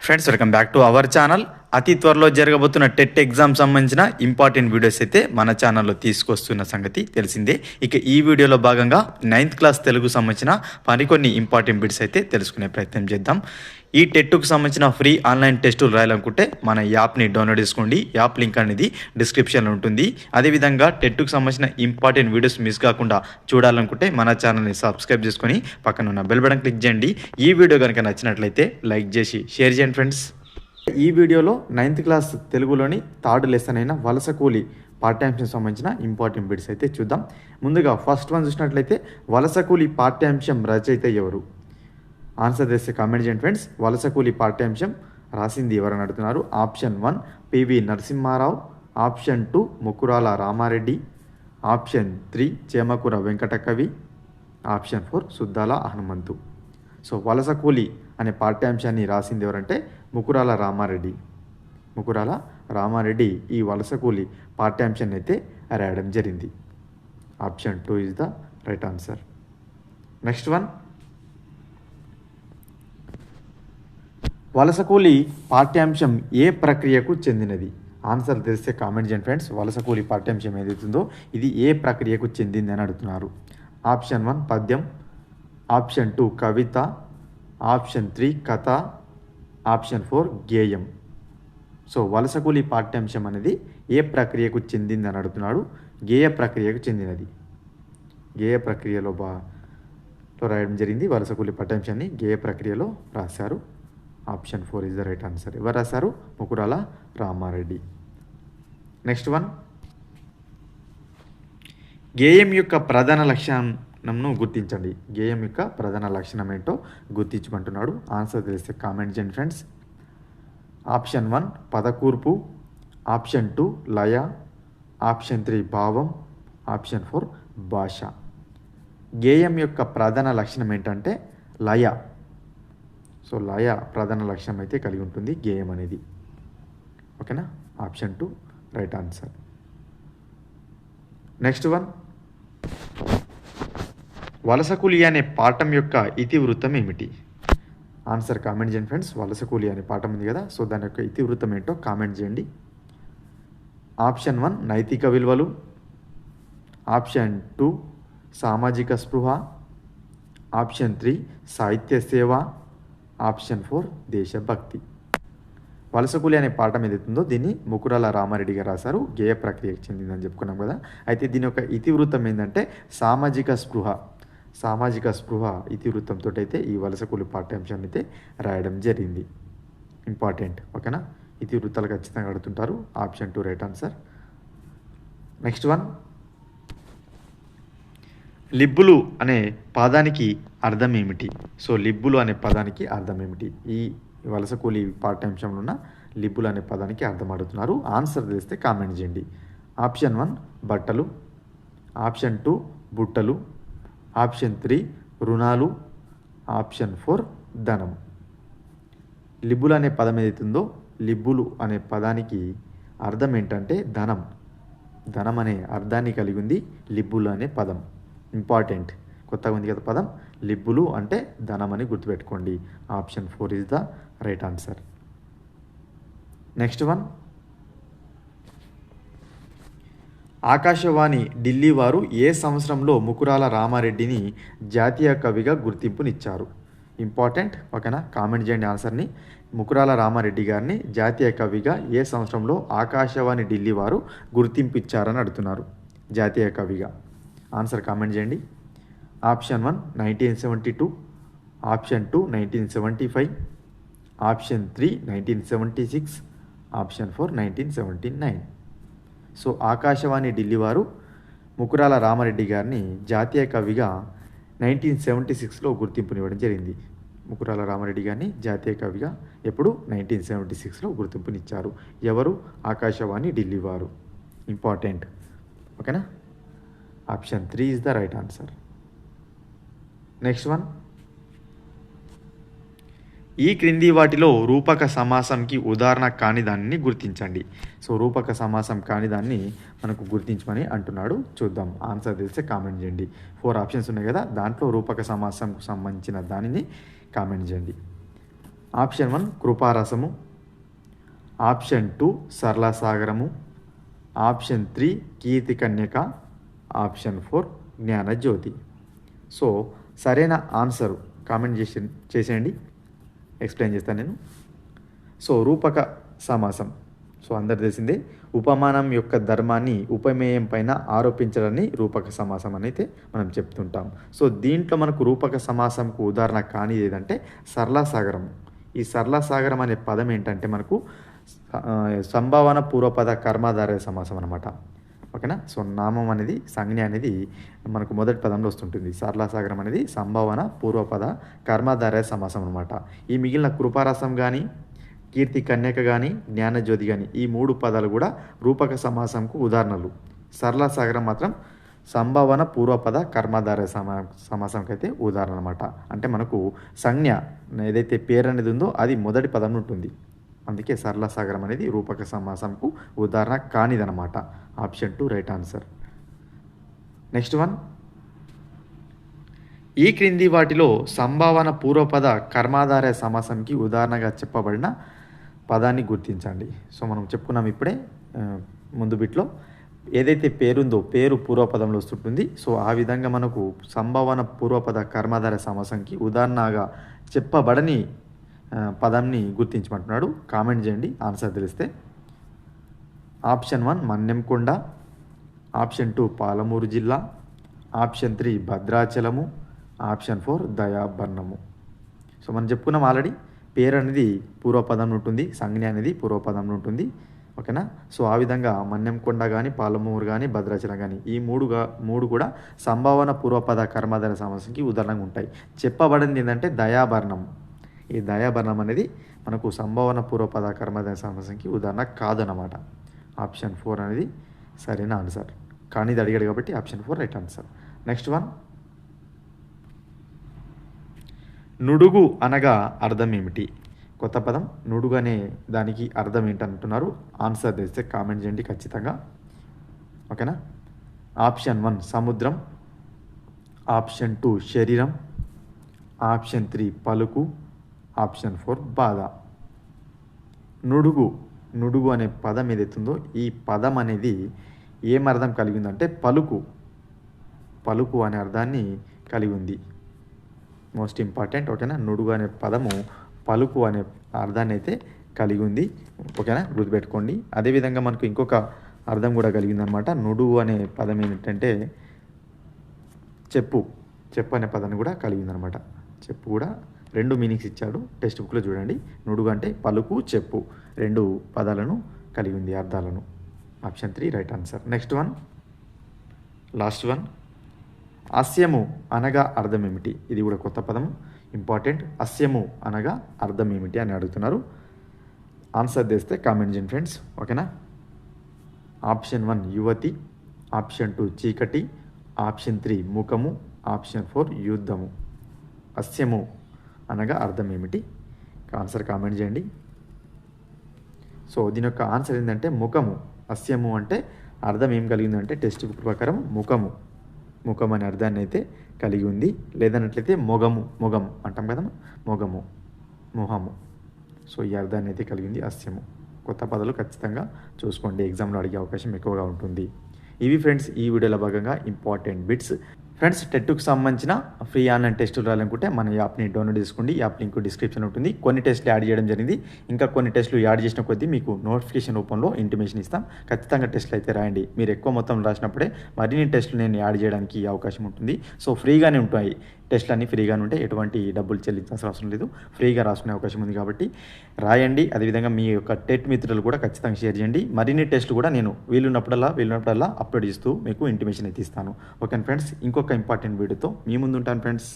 Friends welcome back to our channel. అతి త్వరలో జరగబోతున్న టెట్ ఎగ్జామ్ సంబంధించిన ఇంపార్టెంట్ వీడియోస్ అయితే మన ఛానల్లో తీసుకొస్తున్న సంగతి తెలిసిందే. ఇక ఈ వీడియోలో భాగంగా 9th క్లాస్ తెలుగు సంబంధించిన మరికొన్ని ఇంపార్టెంట్ బిట్స్ అయితే తెలుసుకునే ప్రయత్నం చేద్దాం. ఈ టెట్కు సంబంధించిన ఫ్రీ ఆన్లైన్ టెస్టులు రాయాలనుకుంటే మన యాప్ని డౌన్లోడ్ చేసుకోండి. యాప్ లింక్ అనేది డిస్క్రిప్షన్లో ఉంటుంది. అదేవిధంగా టెట్కు సంబంధించిన ఇంపార్టెంట్ వీడియోస్ మిస్ కాకుండా చూడాలనుకుంటే మన ఛానల్ని సబ్స్క్రైబ్ చేసుకొని పక్కన ఉన్న బెల్ బటన్ క్లిక్ చేయండి. ఈ వీడియో కనుక నచ్చినట్లయితే లైక్ చేసి షేర్ చేయండి ఫ్రెండ్స్. ఈ వీడియోలో 9th క్లాస్ తెలుగులోని థర్డ్ లెసన్ అయిన వలస కూలి పాఠ్యాంశం సంబంధించిన ఇంపార్టెంట్ బిట్స్ అయితే చూద్దాం. ముందుగా ఫస్ట్ వన్ చూసినట్లయితే వలస కూలి పాఠ్యాంశం రచయిత ఎవరు? ఆన్సర్ చేస్తే కామెంట్ చేయండి ఫ్రెండ్స్. వలస కూలి పాఠ్యాంశం రాసింది ఎవరని అడుగుతున్నారు. Option 1 PV Narasimha Rao, option 2 Mukurala Ramareddy, option 3 Chemakura Venkatakavi, option 4 Suddala Hanumanthu. So వలస కూలి అనే పాఠ్యాంశాన్ని రాసింది ఎవరంటే ముకురాల రామారెడ్డి. ముకురాల రామారెడ్డి ఈ వలస కూలి పాఠ్యాంశాన్ని అయితే రాయడం జరిగింది. Option 2 is the right answer. Next one, వలస కూలి పాఠ్యాంశం ఏ ప్రక్రియకు చెందినది? ఆన్సర్ తెలిస్తే కామెంట్ చేయండి ఫ్రెండ్స్. వలస కూలి పాఠ్యాంశం ఏదైతుందో ఇది ఏ ప్రక్రియకు చెందింది అని అడుగుతున్నారు. ఆప్షన్ 1 పద్యం, ఆప్షన్ 2 కవిత, ఆప్షన్ 3 కథ, ఆప్షన్ 4 గేయం. సో వలస కూలి పాఠ్యాంశం అనేది ఏ ప్రక్రియకు చెందింది అని అడుగుతున్నాడు. గేయ ప్రక్రియకు చెందినది. గేయ ప్రక్రియలో రాయడం జరిగింది. వలస కూలి పాఠ్యాంశాన్ని గేయ ప్రక్రియలో రాశారు. Option 4 is the right answer. ఎవరు రాశారు? ముకురాల రామారెడ్డి. నెక్స్ట్ వన్, గేయం యొక్క ప్రధాన లక్షణంను గుర్తించండి. గేయం యొక్క ప్రధాన లక్షణం ఏంటో గుర్తించమంటున్నాడు. ఆన్సర్ తెలిస్తే కామెంట్ చేయండి ఫ్రెండ్స్. ఆప్షన్ 1 పదకూర్పు, ఆప్షన్ 2 లయ, ఆప్షన్ 3 భావం, ఆప్షన్ 4 భాష. గేయం యొక్క ప్రధాన లక్షణం ఏంటంటే లయ. సో లయ ప్రధాన లక్షణం అయితే కలిగి ఉంటుంది గేయం అనేది. ఓకేనా? Option 2 right answer. Next one, వలస కూలి అనే పాఠం యొక్క ఇతివృత్తం ఏమిటి? ఆన్సర్ కామెంట్ చేయండి ఫ్రెండ్స్. వలస కూలి అనే పాఠం ఉంది కదా, సో దాని యొక్క ఇతివృత్తం ఏంటో కామెంట్ చేయండి. ఆప్షన్ 1 నైతిక విలువలు, ఆప్షన్ 2 సామాజిక స్పృహ, ఆప్షన్ 3 సాహిత్య సేవ, ఆప్షన్ 4 దేశభక్తి. వలస కూలి అనే పాఠం ఏదైతుందో దీన్ని ముకురాల రామారెడ్డి గారు రాశారు. గేయ ప్రక్రియకు చెందిందని చెప్పుకున్నాం కదా. అయితే దీని యొక్క ఇతివృత్తం ఏంటంటే సామాజిక స్పృహ. సామాజిక స్పృహ ఇతివృత్తంతో అయితే ఈ వలస కూలి పాఠ్యాంశాన్ని అయితే రాయడం జరిగింది. ఇంపార్టెంట్. ఓకేనా? ఇతివృత్తాలు ఖచ్చితంగా అడుగుతుంటారు. Option 2 right answer. Next one, లిబ్బులు అనే పదానికి అర్థం ఏమిటి? సో లిబ్బులు అనే పదానికి అర్థం ఏమిటి? ఈ వలస కూలి పాఠ్యాంశంలో ఉన్న లిబ్బులు అనే పదానికి అర్థం అడుగుతున్నారు. ఆన్సర్ తెలిస్తే కామెంట్ చేయండి. ఆప్షన్ 1 బట్టలు, ఆప్షన్ 2 బుట్టలు, ఆప్షన్ 3 రుణాలు, ఆప్షన్ 4 ధనం. లిబ్బులు అనే పదం ఏదైతుందో లిబ్బులు అనే పదానికి అర్థం ఏంటంటే ధనం. ధనం అనే అర్థాన్ని కలిగి ఉంది లిబ్బులు అనే పదం. ఇంపార్టెంట్. కొత్తగా ఉంది కదా పదం. లిబ్బులు అంటే ధనం అని గుర్తుపెట్టుకోండి. Option 4 is the right answer. Next one, Akashvani Delhi వారు ఏ సంవత్సరంలో ముకురాల రామారెడ్డిని జాతీయ కవిగా గుర్తింపునిచ్చారు? ఇంపార్టెంట్. ఓకేనా? కామెంట్ చేయండి ఆన్సర్ని. ముకురాల రామారెడ్డి గారిని జాతీయ కవిగా ఏ సంవత్సరంలో ఆకాశవాణి ఢిల్లీ వారు గుర్తింపు ఇచ్చారని అడుగుతున్నారు. జాతీయ కవిగా. ఆన్సర్ కామెంట్ చేయండి. Option 1 1972, option 2 1975, option 3 1976, option 4 1979. So Akashvani Delhi వారు ముకురాల రామారెడ్డి గారిని జాతీయ కవిగా 1976లో గుర్తింపునివ్వడం జరిగింది. ముకురాల రామారెడ్డి గారిని జాతీయ కవిగా ఎప్పుడు 1976లో గుర్తింపునిచ్చారు. ఎవరు? ఆకాశవాణి ఢిల్లీ వారు. ఇంపార్టెంట్. ఓకేనా? Option 3 is the right answer. Next one, ఈ క్రింది వాటిలో రూపక సమాసంకి ఉదాహరణ కాని దానిని గుర్తించండి. సో రూపక సమాసం కాని దాన్ని మనకు గుర్తించమని అంటున్నాడు. చూద్దాం. ఆన్సర్ తెలిస్తే కామెంట్ చేయండి. 4 ఆప్షన్స్ ఉన్నాయి కదా, దాంట్లో రూపక సమాసంకు సంబంధించిన దానిని కామెంట్ చేయండి. ఆప్షన్ 1 కృపారసము, ఆప్షన్ 2 సరళసాగరము, ఆప్షన్ 3 కీర్తి కన్యక, ఆప్షన్ 4 జ్ఞానజ్యోతి. సో సరైన ఆన్సర్ కామెంట్ చేసేయండి, ఎక్స్ప్లెయిన్ చేస్తాను నేను. సో రూపక సమాసం, సో అందరు తెలిసిందే, ఉపమానం యొక్క ధర్మాన్ని ఉపమేయం పైన ఆరోపించడాన్ని రూపక సమాసం అని అయితే మనం చెప్తుంటాం. సో దీంట్లో మనకు రూపక సమాసంకు ఉదాహరణ కానిది ఏదంటే సరళసాగరం. ఈ సరళసాగరం అనే పదం ఏంటంటే మనకు సంభావన పూర్వపద కర్మాధారయ సమాసం అనమాట. ఓకేనా. సో నామం అనేది సంజ్ఞ అనేది మనకు మొదటి పదంలో వస్తుంటుంది. సరళసాగరం అనేది సంభావన పూర్వపద కర్మాధారయ సమాసం అనమాట. ఈ మిగిలిన కృపారసం కానీ కీర్తి కన్యక కానీ జ్ఞానజ్యోతి కానీ ఈ 3 పదాలు కూడా రూపక సమాసంకు ఉదాహరణలు. సరళసాగరం మాత్రం సంభావన పూర్వపద కర్మాధారయ సమాసంకి అయితే ఉదాహరణ అనమాట. అంటే మనకు సంజ్ఞ ఏదైతే పేరు అనేది ఉందో అది మొదటి పదం ఉంటుంది. అందుకే సరళసాగరం అనేది రూపక సమాసంకు ఉదాహరణ కానిదనమాట. Option 2 right answer. Next one, ఈ క్రింది వాటిలో సంభావన పూర్వపద కర్మాధారయ సమాసంకి ఉదాహరణగా చెప్పబడిన పదాన్ని గుర్తించండి. సో మనం చెప్పుకున్నాం ఇప్పుడే ముందు బిట్లో, ఏదైతే పేరుందో పేరు పూర్వపదంలో వస్తుంటుంది. సో ఆ విధంగా మనకు సంభావన పూర్వపద కర్మాధారయ సమాసంకి ఉదాహరణగా చెప్పబడని పదంని గుర్తించమంటున్నాడు. కామెంట్ చేయండి ఆన్సర్ తెలిస్తే. ఆప్షన్ 1 మన్నెంకొండ, ఆప్షన్ 2 పాలమూరు జిల్లా, ఆప్షన్ 3 భద్రాచలము, ఆప్షన్ 4 దయాబర్ణము. సో మనం చెప్పుకున్నాం ఆల్రెడీ, పేరు అనేది పూర్వపదం ఉంటుంది, సంజ్ఞ అనేది పూర్వపదం ఉంటుంది. ఓకేనా. సో ఆ విధంగా మన్నెంకొండ కానీ పాలమూరు కానీ భద్రాచలం కానీ ఈ మూడు కూడా సంభావన పూర్వపద కర్మాధారయ సమాసంకి ఉదాహరణగా ఉంటాయి. చెప్పబడింది ఏంటంటే దయాబర్ణం. ఈ దయాబర్ణం అనేది మనకు సంభావన పూర్వపద కర్మాధారయ సమాసంకి ఉదాహరణ కాదనమాట. ఆప్షన్ 4 అనేది సరైన ఆన్సర్. కానీ ఇది అడిగాడు కాబట్టి option 4 right answer. Next one, నుడుగు అనగా అర్థం ఏమిటి? కొత్త పదం నుడుగు అనే దానికి అర్థం ఏంటంటున్నారు. ఆన్సర్ తెలిస్తే కామెంట్ చేయండి ఖచ్చితంగా. ఓకేనా. ఆప్షన్ 1 సముద్రం, ఆప్షన్ 2 శరీరం, ఆప్షన్ 3 పలుకు, ఆప్షన్ 4 బాధ. నుడుగు అనే పదం ఏదైతుందో ఈ పదం అనేది ఏం అర్థం కలిగి ఉందంటే పలుకు అనే అర్థాన్ని కలిగి ఉంది. Most important. ఓకేనా. నుడుగు అనే పదము పలుకు అనే అర్థాన్ని అయితే కలిగి ఉంది. ఓకేనా, గుర్తుపెట్టుకోండి. అదేవిధంగా మనకు ఇంకొక అర్థం కూడా కలిగింది అనమాట. నుడుగు అనే పదం ఏంటంటే చెప్పు అనే పదాన్ని కూడా కలిగింది అనమాట. చెప్పు కూడా 2 మీనింగ్స్ ఇచ్చాడు, టెక్స్ట్ బుక్లో చూడండి. నుడుగు అంటే పలుకు, చెప్పు 2 పదాలను కలిగి ఉంది, అర్థాలను. Option 3 right answer. Next one, last one, అస్యము అనగా అర్థం ఏమిటి? ఇది కూడా కొత్త పదం, ఇంపార్టెంట్. అస్యము అనగా అర్థం ఏమిటి అని అడుగుతున్నారు. ఆన్సర్ చేస్తే కామెంట్ చేయండి ఫ్రెండ్స్. ఓకేనా. ఆప్షన్ 1 యువతి, ఆప్షన్ 2 చీకటి, ఆప్షన్ 3 ముఖము, ఆప్షన్ 4 యుద్ధము. అస్యము అనగా అర్థం ఏమిటి? ఆన్సర్ కామెంట్ చేయండి. సో దీని యొక్క ఆన్సర్ ఏంటంటే ముఖము. అస్యము అంటే అర్థం ఏం కలిగిందంటే టెక్స్ట్ బుక్ ప్రకారం ముఖం అనే అర్థాన్ని అయితే కలిగి ఉంది. లేదన్నట్లయితే మొగం అంటాం కదా, మొహము. సో ఈ అర్థాన్ని అయితే కలిగింది అస్యము. కొత్త పదాలు ఖచ్చితంగా చూసుకోండి, ఎగ్జామ్లో అడిగే అవకాశం ఎక్కువగా ఉంటుంది. ఇవి ఫ్రెండ్స్ ఈ వీడియోలో భాగంగా ఇంపార్టెంట్ బిట్స్. ఫ్రెండ్స్, టెట్కు సంబంధించిన ఫ్రీ ఆన్లైన్ టెస్టులు రాయాలనుకుంటే మన యాప్ని డౌన్లోడ్ చేసుకోండి. యాప్ లింక్ డిస్క్రిప్షన్ ఉంటుంది. కొన్ని టెస్టులు యాడ్ చేయడం జరిగింది. ఇంకా కొన్ని టెస్టులు యాడ్ చేసిన కొద్దీ మీకు నోటిఫికేషన్ రూపంలో ఇంటిమేషన్ ఇస్తాం. ఖచ్చితంగా టెస్టులు అయితే రాయండి. మీరు ఎక్కువ మొత్తం రాసినప్పుడే మరిన్ని టెస్టులు నేను యాడ్ చేయడానికి అవకాశం ఉంటుంది. సో ఫ్రీగానే ఉంటాయి టెస్టులు అన్నీ, ఫ్రీగానే ఉంటాయి. ఎటువంటి డబ్బులు చెల్లించాల్సిన అవసరం లేదు. ఫ్రీగా రాసుకునే అవకాశం ఉంది కాబట్టి రాయండి. అదేవిధంగా మీ యొక్క టెట్ మిత్రులు కూడా ఖచ్చితంగా షేర్ చేయండి. మరిన్ని టెస్టులు కూడా నేను వీలున్నప్పుడల్లా అప్లోడ్ చేస్తూ మీకు ఇంటిమేషన్ అయితే ఇస్తాను. ఓకే ఫ్రెండ్స్, ఇంకొక ఇంపార్టెంట్ వీడియోతో మీ ముందు ఉంటాను ఫ్రెండ్స్.